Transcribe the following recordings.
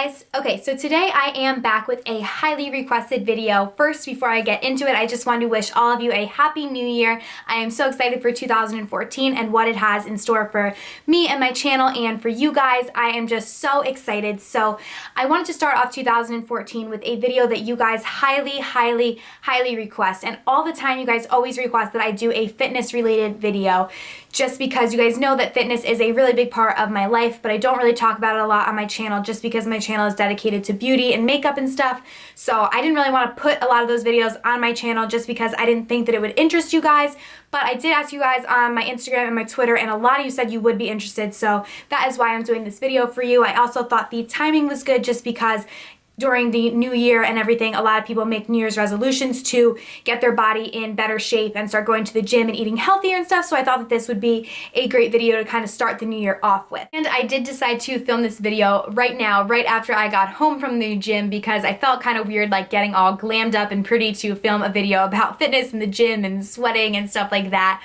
guys! Okay, so today I am back with a highly requested video. First, before I get into it, I just wanted to wish all of you a happy new year. I am so excited for 2014 and what it has in store for me and my channel and for you guys. I am just so excited. So I wanted to start off 2014 with a video that you guys highly request. And all the time you guys always request that I do a fitness related video, just because you guys know that fitness is a really big part of my life, but I don't really talk about it a lot on my channel just because my channel is dedicated to beauty and makeup and stuff. So I didn't really want to put a lot of those videos on my channel just because I didn't think that it would interest you guys. But I did ask you guys on my Instagram and my Twitter, and a lot of you said you would be interested, so that is why I'm doing this video for you. I also thought the timing was good just because during the new year and everything, a lot of people make New Year's resolutions to get their body in better shape and start going to the gym and eating healthier and stuff, so I thought that this would be a great video to kind of start the new year off with. And I did decide to film this video right now, right after I got home from the gym, because I felt kind of weird like getting all glammed up and pretty to film a video about fitness in the gym and sweating and stuff like that.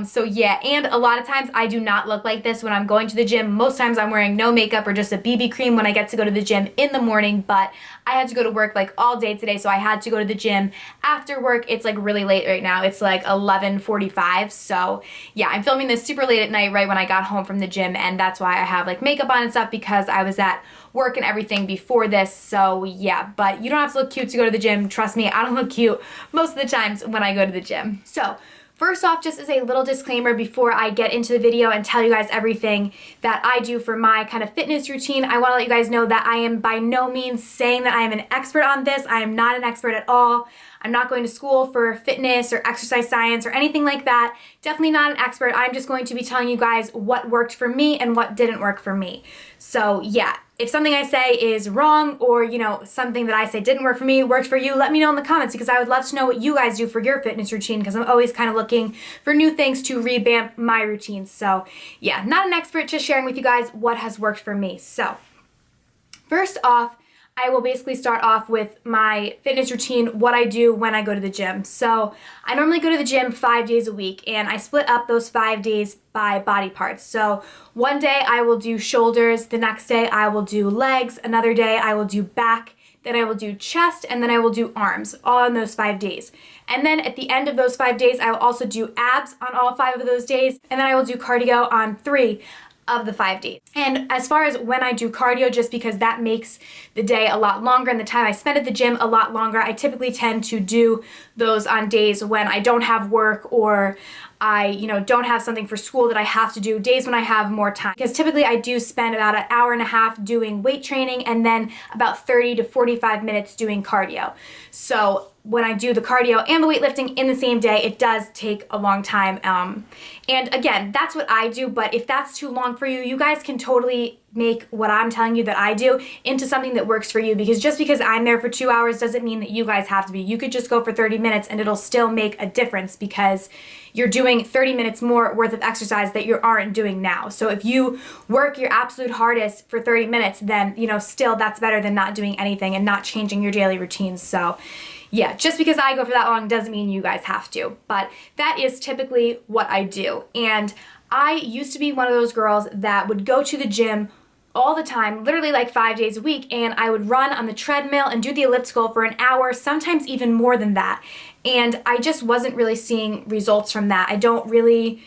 So yeah, and a lot of times I do not look like this when I'm going to the gym. Most times I'm wearing no makeup or just a BB cream when I get to go to the gym in the morning, but I had to go to work like all day today, so I had to go to the gym after work. It's like really late right now. It's like 11:45, so yeah, I'm filming this super late at night right when I got home from the gym, and that's why I have like makeup on and stuff, because I was at work and everything before this. So yeah, but you don't have to look cute to go to the gym. Trust me, I don't look cute most of the times when I go to the gym. So first off, just as a little disclaimer before I get into the video and tell you guys everything that I do for my kind of fitness routine, I want to let you guys know that I am by no means saying that I am an expert on this. I am not an expert at all. I'm not going to school for fitness or exercise science or anything like that. Definitely not an expert. I'm just going to be telling you guys what worked for me and what didn't work for me. So yeah, if something I say is wrong, or you know, something that I say didn't work for me, worked for you, let me know in the comments, because I would love to know what you guys do for your fitness routine, because I'm always kind of looking for new things to revamp my routine. So yeah, not an expert, just sharing with you guys what has worked for me. So first off, I will basically start off with my fitness routine, what I do when I go to the gym. So I normally go to the gym 5 days a week, and I split up those 5 days by body parts. So one day I will do shoulders, the next day I will do legs, another day I will do back, then I will do chest, and then I will do arms, all on those 5 days. And then at the end of those 5 days, I will also do abs on all 5 of those days, and then I will do cardio on 3 of the 5 days. And as far as when I do cardio, just because that makes the day a lot longer and the time I spend at the gym a lot longer, I typically tend to do those on days when I don't have work, or I, don't have something for school that I have to do, days when I have more time. Because typically I do spend about an hour and a half doing weight training, and then about 30 to 45 minutes doing cardio. So when I do the cardio and the weightlifting in the same day, it does take a long time. And again, that's what I do, but if that's too long for you, you guys can totally make what I'm telling you that I do into something that works for you, because just because I'm there for 2 hours doesn't mean that you guys have to be. You could just go for 30 minutes and it'll still make a difference, because you're doing 30 minutes more worth of exercise that you aren't doing now. So if you work your absolute hardest for 30 minutes, then, still that's better than not doing anything and not changing your daily routines. So yeah, just because I go for that long doesn't mean you guys have to, but that is typically what I do. And I used to be one of those girls that would go to the gym all the time, literally like 5 days a week, and I would run on the treadmill and do the elliptical for an hour, sometimes even more than that. And I just wasn't really seeing results from that. I don't really,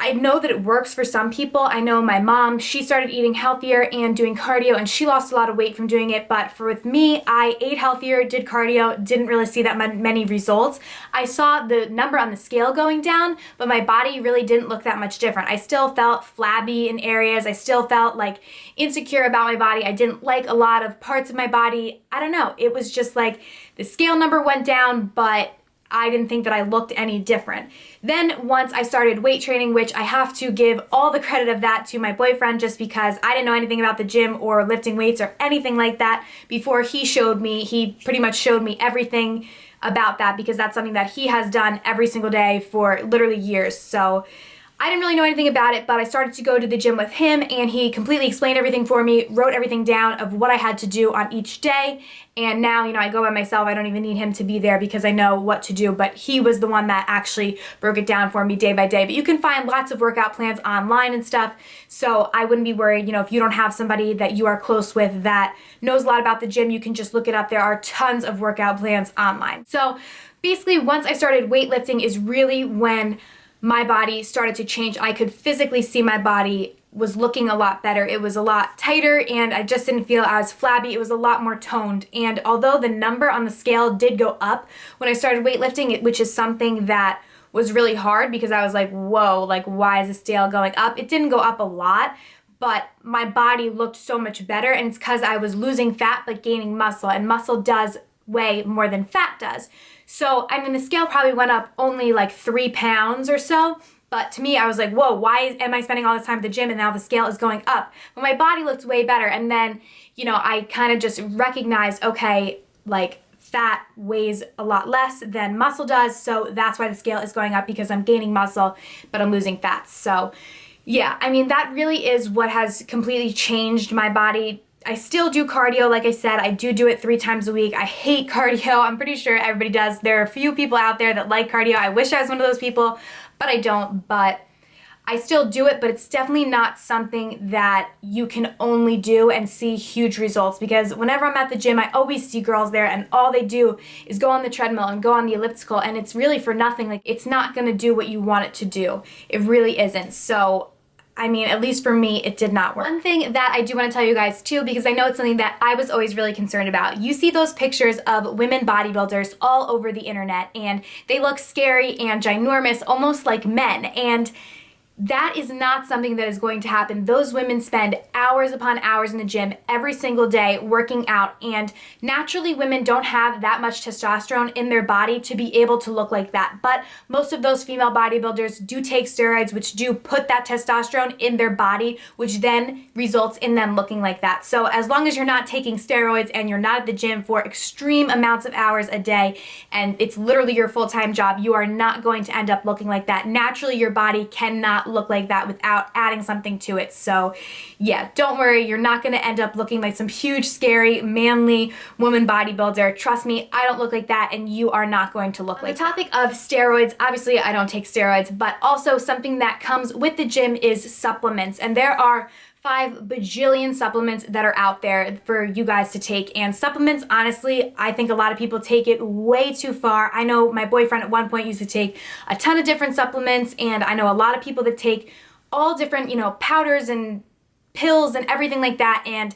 I know that it works for some people. I know my mom, she started eating healthier and doing cardio, and she lost a lot of weight from doing it. But with me, I ate healthier, did cardio, didn't really see that many results. I saw the number on the scale going down, but my body really didn't look that much different. I still felt flabby in areas. I still felt like insecure about my body. I didn't like a lot of parts of my body. I don't know. It was just like the scale number went down, but I didn't think that I looked any different. Then once I started weight training, which I have to give all the credit of that to my boyfriend, just because I didn't know anything about the gym or lifting weights or anything like that before he showed me. He pretty much showed me everything about that, because that's something that he has done every single day for literally years. So I didn't really know anything about it, but I started to go to the gym with him, and he completely explained everything for me, wrote everything down of what I had to do on each day. And now, I go by myself. I don't even need him to be there because I know what to do, but he was the one that actually broke it down for me day by day. But you can find lots of workout plans online and stuff, so I wouldn't be worried, if you don't have somebody that you are close with that knows a lot about the gym, you can just look it up. There are tons of workout plans online. So basically, once I started weightlifting is really when my body started to change. I could physically see my body was looking a lot better. It was a lot tighter, and I just didn't feel as flabby. It was a lot more toned. And although the number on the scale did go up when I started weightlifting, which is something that was really hard because I was like, whoa, like why is the scale going up? It didn't go up a lot, but my body looked so much better, and it's because I was losing fat but gaining muscle, and muscle does weigh more than fat does. So, the scale probably went up only like 3 pounds or so, but to me, I was like, whoa, why am I spending all this time at the gym and now the scale is going up? But my body looked way better, and then, I kind of just recognized, okay, like fat weighs a lot less than muscle does, so that's why the scale is going up, because I'm gaining muscle, but I'm losing fat. So, yeah, that really is what has completely changed my body. I still do cardio, like I said. I do it 3 times a week. I hate cardio. I'm pretty sure everybody does. There are a few people out there that like cardio. I wish I was one of those people, but I don't. But I still do it, but it's definitely not something that you can only do and see huge results, because whenever I'm at the gym, I always see girls there and all they do is go on the treadmill and go on the elliptical, and it's really for nothing. Like, it's not going to do what you want it to do. It really isn't. So at least for me, it did not work. One thing that I do want to tell you guys too, because I know it's something that I was always really concerned about. You see those pictures of women bodybuilders all over the internet, and they look scary and ginormous, almost like men. And that is not something that is going to happen. Those women spend hours upon hours in the gym every single day working out, and naturally women don't have that much testosterone in their body to be able to look like that. But most of those female bodybuilders do take steroids, which do put that testosterone in their body, which then results in them looking like that. So as long as you're not taking steroids and you're not at the gym for extreme amounts of hours a day, and it's literally your full-time job, you are not going to end up looking like that. Naturally, your body cannot look like that without adding something to it. So yeah, don't worry, you're not going to end up looking like some huge, scary, manly woman bodybuilder. Trust me, I don't look like that, and you are not going to look like that. On the topic of steroids, obviously I don't take steroids, but also something that comes with the gym is supplements, and there are 5 bajillion supplements that are out there for you guys to take. And supplements, honestly, I think a lot of people take it way too far. I know my boyfriend at one point used to take a ton of different supplements, and I know a lot of people that take all different, powders and pills and everything like that, and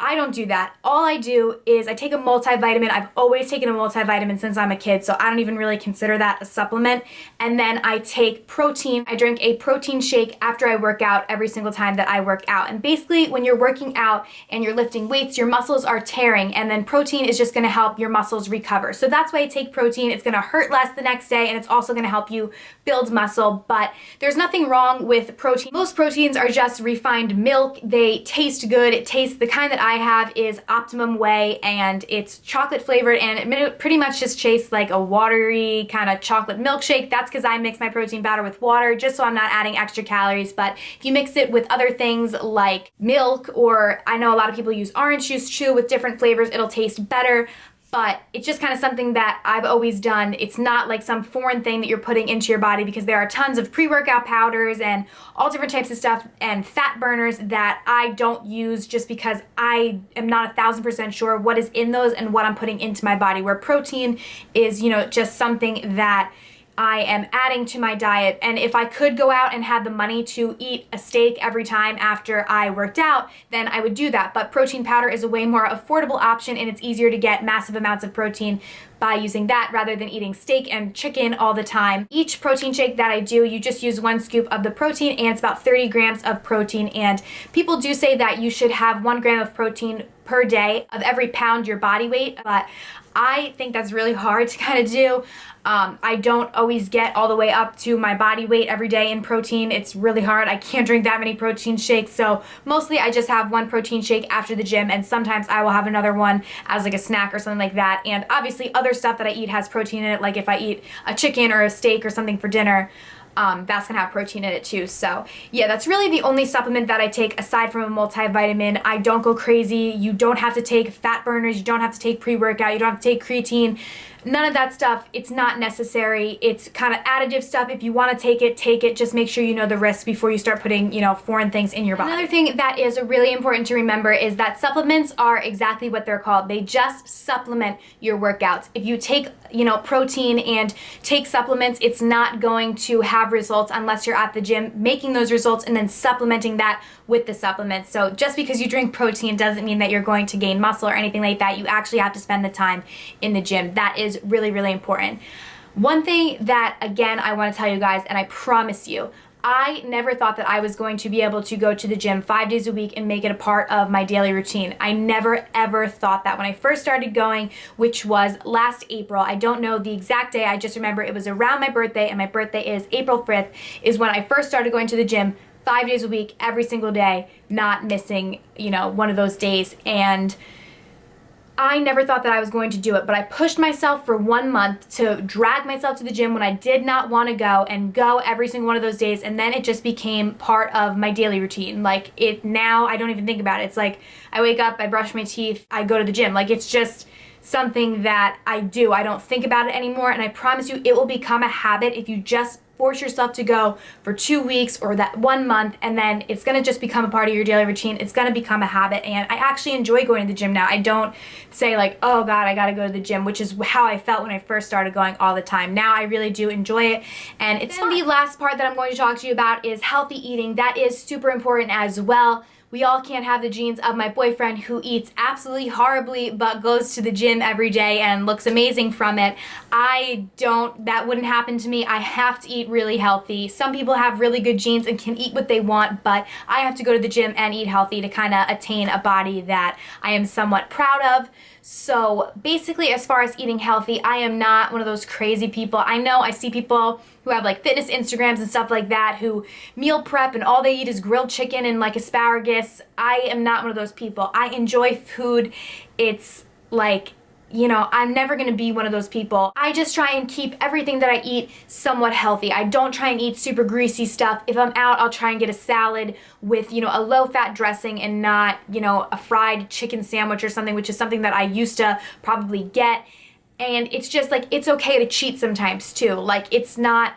I don't do that. All I do is I take a multivitamin. I've always taken a multivitamin since I'm a kid, so I don't even really consider that a supplement. And then I take protein. I drink a protein shake after I work out every single time that I work out. And basically, when you're working out and you're lifting weights, your muscles are tearing, and then protein is just gonna help your muscles recover. So that's why I take protein. It's gonna hurt less the next day, and it's also gonna help you build muscle. But there's nothing wrong with protein. Most proteins are just refined milk. They taste good. It tastes, the kind that I have is Optimum Whey, and it's chocolate flavored, and it pretty much just tastes like a watery kind of chocolate milkshake. That's because I mix my protein powder with water just so I'm not adding extra calories. But if you mix it with other things like milk, or I know a lot of people use orange juice too with different flavors, it'll taste better. But it's just kind of something that I've always done. It's not like some foreign thing that you're putting into your body, because there are tons of pre-workout powders and all different types of stuff and fat burners that I don't use, just because I am not 1,000% sure what is in those and what I'm putting into my body, where protein is, just something that I am adding to my diet. And if I could go out and have the money to eat a steak every time after I worked out, then I would do that. But protein powder is a way more affordable option, and it's easier to get massive amounts of protein by using that rather than eating steak and chicken all the time. Each protein shake that I do, you just use 1 scoop of the protein, and it's about 30 grams of protein. And people do say that you should have 1 gram of protein per day of every pound your body weight, but I think that's really hard to kind of do. I don't always get all the way up to my body weight every day in protein. It's really hard. I can't drink that many protein shakes, so mostly I just have 1 protein shake after the gym, and sometimes I will have another one as like a snack or something like that. And obviously other stuff that I eat has protein in it, like if I eat a chicken or a steak or something for dinner, that's gonna have protein in it too. So yeah, that's really the only supplement that I take aside from a multivitamin. I don't go crazy. You don't have to take fat burners. You don't have to take pre-workout. You don't have to take creatine. None of that stuff. It's not necessary. It's kind of additive stuff. If you want to take it, take it. Just make sure you know the risks before you start putting, you know, foreign things in your body. Another thing that is really important to remember is that supplements are exactly what they're called. They just supplement your workouts. If you take, you know, protein and take supplements, it's not going to have results unless you're at the gym making those results and then supplementing that with the supplements. So just because you drink protein doesn't mean that you're going to gain muscle or anything like that. You actually have to spend the time in the gym. That is really, really important. One thing that, again, I want to tell you guys, and I promise you, I never thought that I was going to be able to go to the gym 5 days a week and make it a part of my daily routine. I never ever thought that when I first started going, which was last April. I don't know the exact day, I just remember it was around my birthday, and my birthday is April 5th, is when I first started going to the gym 5 days a week, every single day, not missing, you know, one of those days. And I never thought that I was going to do it, but I pushed myself for 1 month to drag myself to the gym when I did not want to go, and go every single one of those days, and then it just became part of my daily routine. Like, it now, I don't even think about it. It's like I wake up, I brush my teeth, I go to the gym. Like, it's just something that I do. I don't think about it anymore, and I promise you it will become a habit if you just force yourself to go for 2 weeks or that 1 month, and then it's gonna just become a part of your daily routine. It's gonna become a habit, and I actually enjoy going to the gym now. I don't say like, oh God, I gotta go to the gym, which is how I felt when I first started going all the time. Now I really do enjoy it, and it's fun. The last part that I'm going to talk to you about is healthy eating. That is super important as well. We all can't have the genes of my boyfriend, who eats absolutely horribly but goes to the gym every day and looks amazing from it. I don't, that wouldn't happen to me. I have to eat really healthy. Some people have really good genes and can eat what they want, but I have to go to the gym and eat healthy to kind of attain a body that I am somewhat proud of. So basically, as far as eating healthy, I am not one of those crazy people. I know I see people who have like fitness Instagrams and stuff like that who meal prep and all they eat is grilled chicken and like asparagus. I am not one of those people. I enjoy food. It's like, you know, I'm never gonna be one of those people. I just try and keep everything that I eat somewhat healthy. I don't try and eat super greasy stuff. If I'm out, I'll try and get a salad with, you know, a low-fat dressing and not, you know, a fried chicken sandwich or something, which is something that I used to probably get. And it's just like, it's okay to cheat sometimes too. Like, it's not,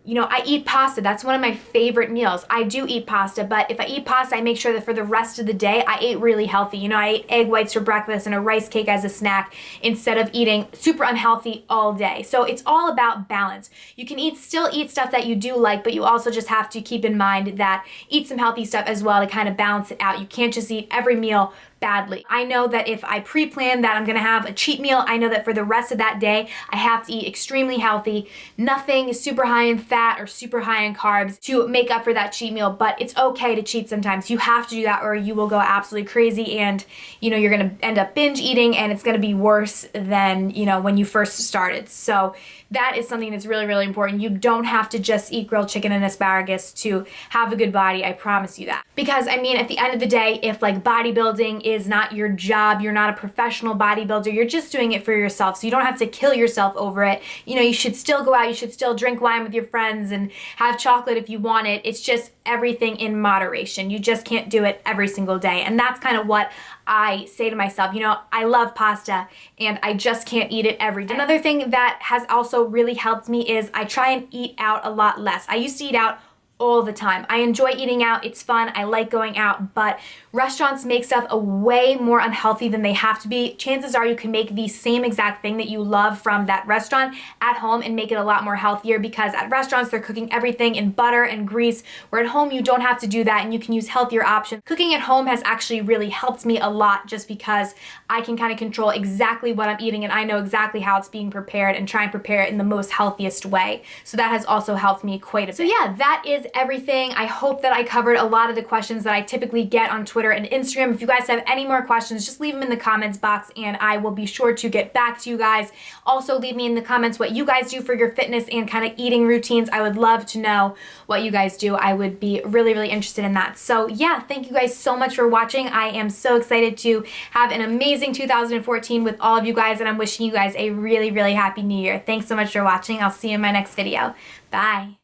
you know, I eat pasta. That's one of my favorite meals. I do eat pasta, but if I eat pasta, I make sure that for the rest of the day, I ate really healthy. You know, I ate egg whites for breakfast and a rice cake as a snack instead of eating super unhealthy all day. So it's all about balance. You can still eat stuff that you do like, but you also just have to keep in mind that eat some healthy stuff as well to kind of balance it out. You can't just eat every meal badly. I know that if I pre-plan that I'm gonna have a cheat meal, I know that for the rest of that day, I have to eat extremely healthy, nothing super high in fat or super high in carbs to make up for that cheat meal, but it's okay to cheat sometimes. You have to do that or you will go absolutely crazy, and, you know, you're gonna end up binge eating, and it's gonna be worse than, you know, when you first started. So that is something that's really, really important. You don't have to just eat grilled chicken and asparagus to have a good body, I promise you that. Because, I mean, at the end of the day, if like bodybuilding is not your job, you're not a professional bodybuilder, you're just doing it for yourself, so you don't have to kill yourself over it. You know, you should still go out, you should still drink wine with your friends and have chocolate if you want it. It's just everything in moderation. You just can't do it every single day. And that's kind of what I say to myself. You know, I love pasta and I just can't eat it every day. Another thing that has also really helped me is I try and eat out a lot less. I used to eat out all the time. I enjoy eating out, it's fun, I like going out, but restaurants make stuff a way more unhealthy than they have to be. Chances are you can make the same exact thing that you love from that restaurant at home and make it a lot more healthier, because at restaurants they're cooking everything in butter and grease, where at home you don't have to do that and you can use healthier options. Cooking at home has actually really helped me a lot, just because I can kind of control exactly what I'm eating and I know exactly how it's being prepared and try and prepare it in the most healthiest way. So that has also helped me quite a bit. So yeah, that is everything. I hope that I covered a lot of the questions that I typically get on Twitter and Instagram. If you guys have any more questions, just leave them in the comments box and I will be sure to get back to you guys. Also, leave me in the comments what you guys do for your fitness and kind of eating routines. I would love to know what you guys do. I would be really, really interested in that. So yeah, thank you guys so much for watching. I am so excited to have an amazing 2014 with all of you guys, and I'm wishing you guys a really, really happy new year. Thanks so much for watching. I'll see you in my next video. Bye.